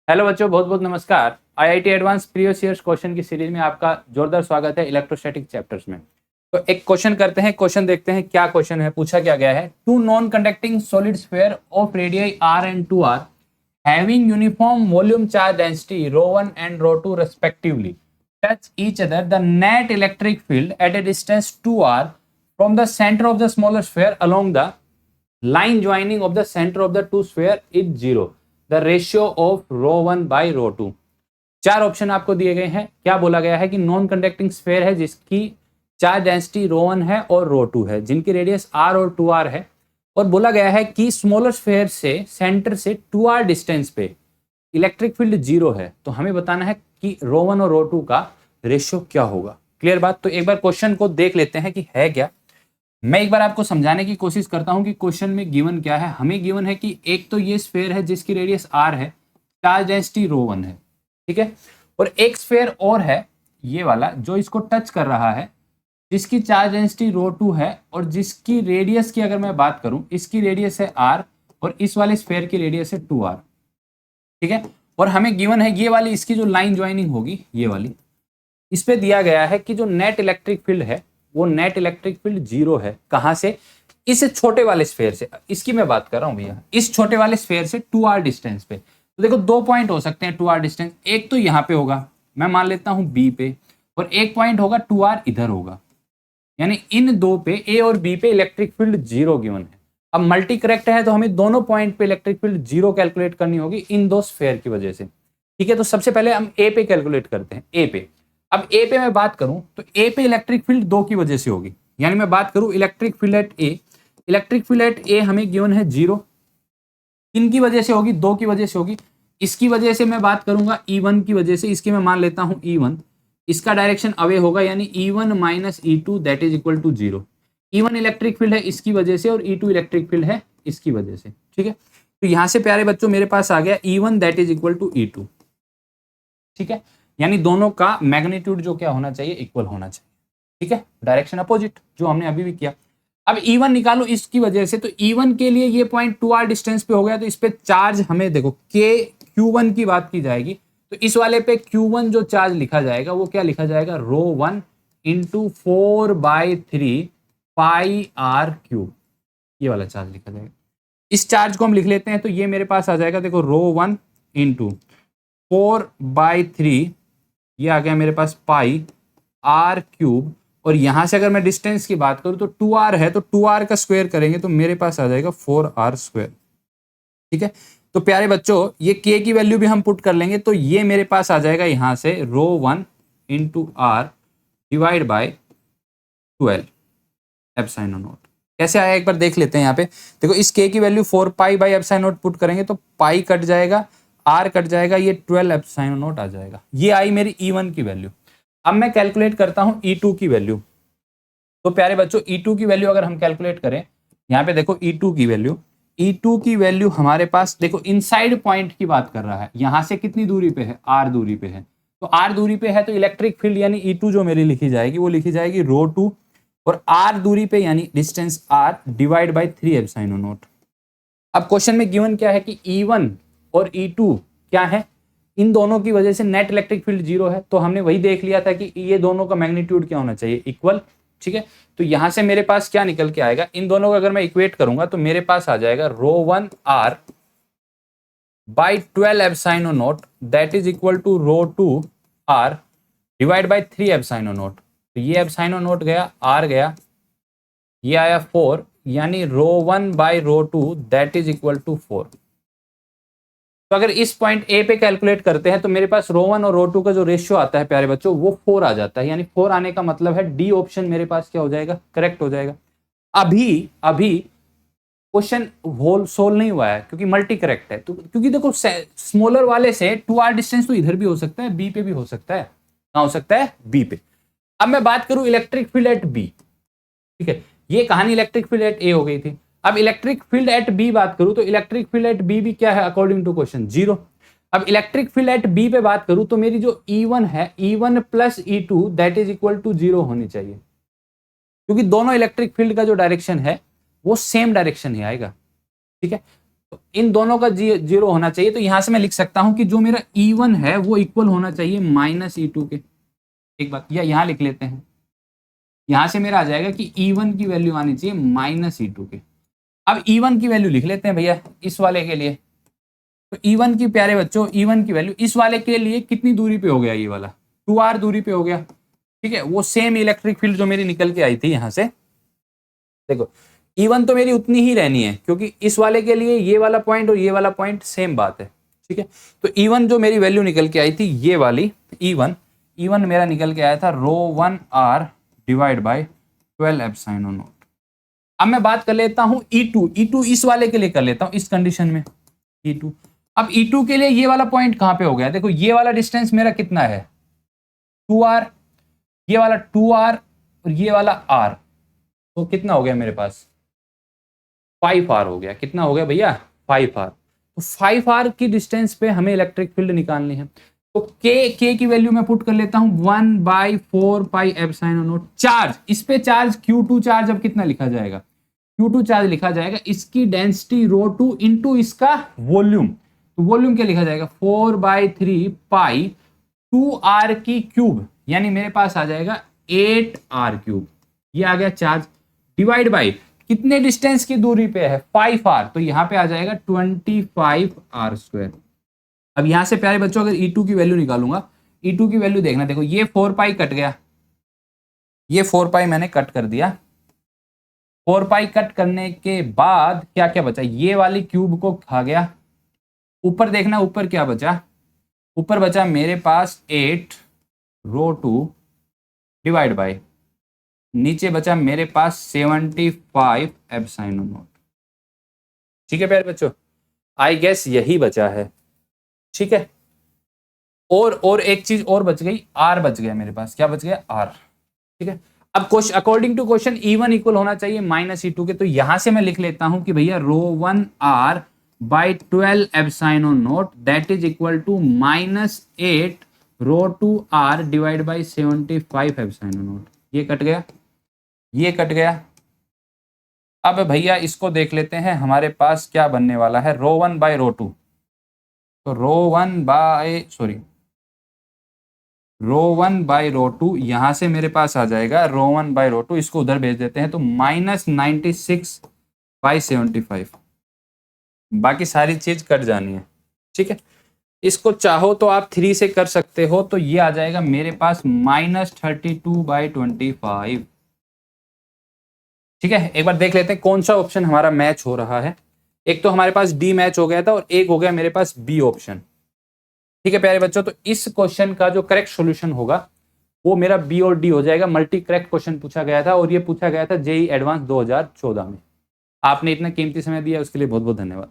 Hello बच्चों, बहुत बहुत नमस्कार। IIT advance previous years question की सीरीज में आपका जोरदार स्वागत है इलेक्ट्रोस्टैटिक चैप्टर्स में। तो एक क्वेश्चन करते हैं, क्वेश्चन देखते हैं क्या क्वेश्चन है, पूछा क्या गया है। Two non conducting solid sphere of radius r and 2r having uniform volume charge density ρ1 and ρ2 respectively touch each other, the net electric field at a distance 2r from the center of the smaller sphere along the line joining of the center of the two sphere is 0. The ratio of ρ1 by ρ2। चार option आपको दिए गए हैं। क्या बोला गया है कि नॉन कंडक्टिंग स्फीयर है जिसकी चार्ज डेंसिटी ρ1 है और ρ2 है, जिनकी रेडियस r और 2r है, और बोला गया है कि स्मॉलर स्फीयर से सेंटर से 2r डिस्टेंस पे इलेक्ट्रिक फील्ड 0 है। तो हमें बताना है कि ρ1 और ρ2 का रेशियो क्या होगा। क्लियर बात। तो एक बार क्वेश्चन को देख लेते हैं कि है क्या। मैं एक बार आपको समझाने की कोशिश करता हूं कि क्वेश्चन में गिवन क्या है। हमें गिवन है कि एक तो ये स्फीयर है जिसकी रेडियस r है, चार्ज डेंसिटी ρ1 है, ठीक है, और एक स्फीयर और है ये वाला जो इसको टच कर रहा है, जिसकी चार्ज डेंसिटी ρ2 है और जिसकी रेडियस की अगर मैं बात करूं, इसकी रेडियस है r और इस वाले स्फीयर की रेडियस है 2r, ठीक है। और हमें गिवन है ये वाली इसकी जो लाइन ज्वाइनिंग होगी ये वाली, इस पे दिया गया है कि जो नेट इलेक्ट्रिक फील्ड है वो नेट इलेक्ट्रिक फील्ड 0 है। कहां से? इस छोटे वाले स्फीयर से, इसकी मैं बात कर रहा हूं भैया, इस छोटे वाले स्फीयर से 2r डिस्टेंस पे। तो देखो दो पॉइंट हो सकते हैं 2r डिस्टेंस, एक तो यहां पे होगा, मैं मान लेता हूं b पे, और एक पॉइंट होगा 2r इधर होगा, यानी इन दो पे a और b पे इलेक्ट्रिक फील्ड 0 गिवन है। अब मल्टी करेक्ट है तो हमें दोनों पॉइंट पे इलेक्ट्रिक फील्ड 0 कैलकुलेट करनी होगी इन दो स्फीयर की वजह से, ठीक है। तो सबसे पहले हम a पे कैलकुलेट करते हैं, a पे। अब ए पे मैं बात करूं तो ए पे इलेक्ट्रिक फील्ड 2 की वजह से होगी, यानी मैं बात करूं electric field at A, electric field at A हमें गिवन है 0। किन की वजह से होगी? 2 की वजह से होगी। इसकी वजह से मैं बात करूंगा E1 की वजह से, इसकी मैं मान लेता हूं E1, इसका डायरेक्शन अवे होगा, यानी E1 minus E2 that is equal to 0। E1 electric field है इसकी वजह से और E2 इलेक्ट्रिक फील्ड है इसकी वजह से, ठीक है। तो यहां से प्यारे बच्चों मेरे पास आ गया E1 that is equal to E2, ठीक है। यानी दोनों का मैग्नीट्यूड जो क्या होना चाहिए, इक्वल होना चाहिए, ठीक है, डायरेक्शन अपोजिट, जो हमने अभी भी किया। अब E1 निकालो इसकी वजह से, तो E1 के लिए ये पॉइंट 2r डिस्टेंस पे हो गया, तो इस पे चार्ज हमें देखो k Q1 की बात की जाएगी, तो इस वाले पे Q1 जो चार्ज लिखा जाएगा वो क्या लिखा जाएगा, ρ1 इंटू 4/3 पाई r क्यूब, ये वाला चार्ज लिखा जाएगा। इस चार्ज को हम लिख लेते हैं, तो ये मेरे पास आ जाएगा, देखो ρ1 इंटू 4/3, ये आ गया मेरे पास पाई r क्यूब, और यहां से अगर मैं डिस्टेंस की बात करूं तो 2r है, तो 2r का स्क्वायर करेंगे तो मेरे पास आ जाएगा 4r स्क्वायर, ठीक है। तो प्यारे बच्चों ये k की वैल्यू भी हम पुट कर लेंगे, तो ये मेरे पास आ जाएगा यहां से ρ1 into r divide by 12 epsilon naught. कैसे आया एक बार देख लेते हैं। यहाँ पे देखो इस k की value 4 pi by epsilon not put करेंगे तो पाई कट जाएगा, r कट जाएगा, ये 12 एप्सिलॉन नॉट आ जाएगा। ये आई मेरी E1 की वैल्यू। अब मैं कैलकुलेट करता हूं E2 की वैल्यू। तो प्यारे बच्चों E2 की वैल्यू अगर हम कैलकुलेट करें, यहाँ पे देखो E2 की वैल्यू, E2 की वैल्यू हमारे पास देखो इनसाइड पॉइंट की बात कर रहा है, यहां से कितनी दूरी पे है, r दूरी पे है, तो r दूरी पे है तो इलेक्ट्रिक फील्ड यानी E2 जो मेरी लिखी जाएगी वो लिखी जाएगी ρ2, और r दूरी पे यानी distance r divide by 3 epsilon not. अब क्वेश्चन में गिवन क्या है कि E1 और E2 क्या है, इन दोनों की वजह से नेट इलेक्ट्रिक फील्ड 0 है, तो हमने वही देख लिया था कि ये दोनों का मैग्नीट्यूड क्या होना चाहिए, इक्वल, ठीक है। तो यहां से मेरे पास क्या निकल के आएगा, इन दोनों को अगर मैं इक्वेट करूंगा तो मेरे पास आ जाएगा ρ1 r by 12 epsilon naught that is equal to ρ2 r divide by 3 epsilon naught. तो ये एप्सिलॉन नॉट गया, r गया, ये आया 4, यानी ρ1 by ρ2 that is equal to 4। तो अगर इस पॉइंट ए पे कैलकुलेट करते हैं तो मेरे पास ρ1 और ρ2 का जो रेशियो आता है प्यारे बच्चों वो 4 आ जाता है, यानी 4 आने का मतलब है डी ऑप्शन मेरे पास क्या हो जाएगा, करेक्ट हो जाएगा। अभी क्वेश्चन सोल्व नहीं हुआ है क्योंकि मल्टी करेक्ट है, तो क्योंकि देखो स्मॉलर वाले से 2r डिस्टेंस तो इधर भी हो सकता है, बी पे भी हो सकता है, कहां हो सकता है, बी पे। अब मैं बात करूं इलेक्ट्रिक फील्ड एट बी, ठीक है, ये कहानी इलेक्ट्रिक फील्ड एट ए हो गई थी। अब इलेक्ट्रिक फील्ड एट बी बात करूं तो इलेक्ट्रिक फील्ड एट बी भी क्या है अकॉर्डिंग टू क्वेश्चन, 0। अब इलेक्ट्रिक फील्ड एट बी पे बात करूं तो मेरी जो E1 है, E1 plus E2 that is equal to 0 होनी चाहिए, क्योंकि दोनों इलेक्ट्रिक फील्ड का जो डायरेक्शन है वो सेम डायरेक्शन ही आएगा, ठीक है। तो इन दोनों का जीरो होना चाहिए। तो यहां से मैं लिख सकता हूं कि जो मेरा E1 है वो इक्वल होना चाहिए माइनस E2 के। एक बात, या यहां लिख लेते हैं, यहां से मेरा आ जाएगा कि E1 की वैल्यू आनी चाहिए माइनस E2 के। अब E1 की वैल्यू लिख लेते हैं भैया इस वाले के लिए। तो E1 की, प्यारे बच्चों, E1 की वैल्यू इस वाले के लिए कितनी दूरी पे हो गया, ये वाला 2r दूरी पे हो गया। ठीक है, वो सेम इलेक्ट्रिक फील्ड जो मेरी निकल के आई थी यहां से, देखो E1 तो मेरी उतनी ही रहनी है, क्योंकि इस वाले के लिए ये वाला पॉइंट और ये वाला पॉइंट सेम बात है। ठीक है, तो E1 जो मेरी वैल्यू निकल के आई थी ये वाली E1 मेरा निकल के आया था ρ1r divide by 12 epsilon not. अब मैं बात कर लेता हूं E2 इस वाले के लिए कर लेता हूं इस कंडीशन में E2। अब E2 के लिए ये वाला पॉइंट कहां पे हो गया, देखो ये वाला डिस्टेंस मेरा कितना है 2r, ये वाला 2r और ये वाला r, तो कितना हो गया मेरे पास 5r हो गया। कितना हो गया भैया 5r। तो 5r की डिस्टेंस पे हमें इलेक्ट्रिक फील्ड निकालनी है। तो k की वैल्यू मैं पुट कर लेता हूं 1/4 पाई एप्सिलॉन नॉट। चार्ज, इस पे चार्ज Q2 चार्ज अब कितना लिखा जाएगा, Q2 चार्ज लिखा जाएगा इसकी डेंसिटी ρ2 इंटू इसका वॉल्यूम। तो वॉल्यूम क्या लिखा जाएगा 4/3 पाई 2r की क्यूब, यानी मेरे पास आ जाएगा 8r क्यूब। ये आ गया चार्ज, डिवाइड बाई कितने डिस्टेंस की दूरी पे है 5r, तो यहां पे आ जाएगा 25r स्क्वायर। अब यहां से प्यारे बच्चों अगर E2 की वैल्यू निकालूंगा, E2 की वैल्यू देखना, देखो ये 4 पाई कट गया, ये 4 पाई मैंने कट कर दिया। 4 पाई कट करने के बाद क्या क्या बचा, ये वाली क्यूब को खा गया। ऊपर देखना, ऊपर क्या बचा, ऊपर बचा मेरे पास 8 ρ2 डिवाइड बाई, नीचे बचा मेरे पास 75 एप्सिलॉन नॉट। ठीक है प्यारे बच्चों, आई गेस यही बचा है। ठीक है, और एक चीज और बच गई, आर बच गया मेरे पास, क्या बच गया आर। ठीक है, अब question according to question E1 equal होना चाहिए माइनस E2 के। तो यहां से मैं लिख लेता हूं कि भैया ρ1r by 12 epsilon naught that is equal to -8 ρ2r divide by 75 epsilon naught. ये कट गया, ये कट गया। अब भैया इसको देख लेते हैं, हमारे पास क्या बनने वाला है ρ1 बाई ρ2। तो ρ1 बाई ρ2 यहां से मेरे पास आ जाएगा ρ1 बाई ρ2, इसको उधर भेज देते हैं तो -96/75। बाकी सारी चीज कट जानी है। ठीक है, इसको चाहो तो आप 3 से कर सकते हो, तो ये आ जाएगा मेरे पास -32/25। ठीक है, एक बार देख लेते हैं कौन सा ऑप्शन हमारा मैच हो रहा है। एक तो हमारे पास डी मैच हो गया था और एक हो गया मेरे पास बी ऑप्शन। ठीक है प्यारे बच्चों, तो इस क्वेश्चन का जो करेक्ट सॉल्यूशन होगा वो मेरा बी और डी हो जाएगा। मल्टी करेक्ट क्वेश्चन पूछा गया था और ये पूछा गया था जेईई एडवांस 2014 में। आपने इतना कीमती समय दिया उसके लिए बहुत बहुत धन्यवाद।